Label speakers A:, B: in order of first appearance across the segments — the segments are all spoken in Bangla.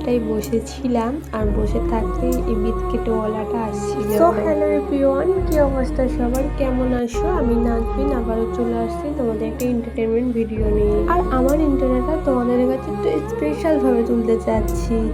A: বিকালটাই বসেছিলাম, আর বসে থাকতে এই বিস্কিটওয়ালাটা আসছিল। তো হ্যালো এভরিওয়ান, কি অবস্থা সবার, কেমন আছো? আমি নাজবিন আবারও চলে আসছি তোমাদের একটা এন্টারটেনমেন্ট ভিডিও নিয়ে। আর আমার ইন্টারনেটটা তোমাদের কাছে একটু স্পেশাল ভাবে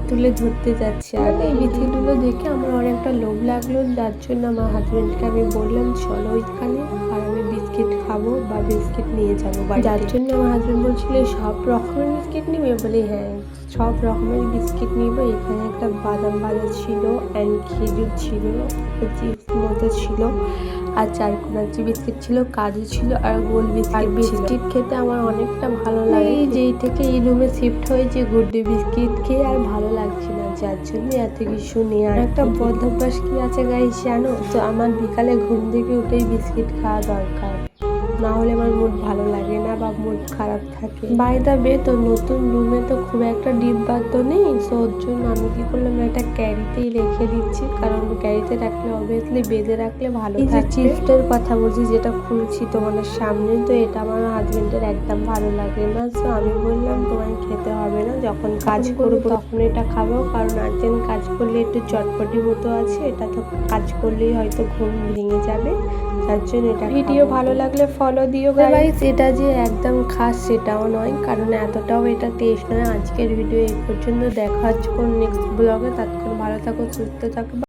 A: তুলে ধরতে যাচ্ছি। আর এই বিস্কিটগুলো দেখে আমার অনেকটা লোভ লাগলো, যার জন্য আমার হাজবেন্ডকে আমি বললাম চলো ওইখানে, আর আমি বিস্কিট খাবো বা বিস্কিট নিয়ে যাবো বাড়িতে। যার জন্য আমার হাজবেন্ড বলছিল সব রকমের বিস্কিট নিবে, বলি হ্যাঁ সব রকমের বিস্কিট নিব। এখানে একটা বাদাম ভাজা ছিল অ্যান্ড খেজুর ছিল, চিপস মতো ছিল, আর চারকোনাচি বিস্কিট ছিল, কাজু ছিল, আর গোল বিস্কিট খেতে আমার অনেকটা ভালো লাগে। যেই থেকে এই রুমে শিফট হয়েছে গুড ডে বিস্কিট খেয়ে আর ভালো লাগছে না, যার জন্য এত কিছু নিয়ে। আর একটা বদ অভ্যাস কি আছে গাইস জানো তো, আমার বিকালে ঘুম থেকে উঠেই বিস্কিট খাওয়া দরকার, না হলে আমার মুড ভালো লাগে না বা মুড খারাপ থাকে। বাই দ্য ওয়ে, তো নতুন রুমে তো খুব একটা ডিব্বা তো নেই, সো ওর জন্য আমি কি করলাম, একটা ক্যারিতেই রেখে দিচ্ছি, কারণ ক্যারিতে রাখলে অবভিয়াসলি বেঁধে রাখলে ভালো থাকে। এই যে চিপসটার কথা বলছি যেটা খুলছি তোমাদের সামনে, তো এটা আমার হাজবেন্ডের একদম ভালো লাগে না, সো আমি বললাম তোমায় খেতে হবে না, যখন কাজ করবো তখন এটা খাবো, কারণ আর্জেন্ট কাজ করলে একটু চটপটি মতো আছে, এটা তো কাজ করলেই হয়তো ঘুম ভেঙে যাবে, তার জন্য এটা। ভিডিও ভালো লাগলে ফলো দিও গাইস। এটা যে একদম খাস সেটাও নয়, কারণ এতটাও এটা টেস্ট নয়। আজকের ভিডিও এই পর্যন্ত, দেখা হচ্ছে কোন নেক্সট ব্লগে, ততক্ষণ ভালো থাকো, সুস্থ থাকো।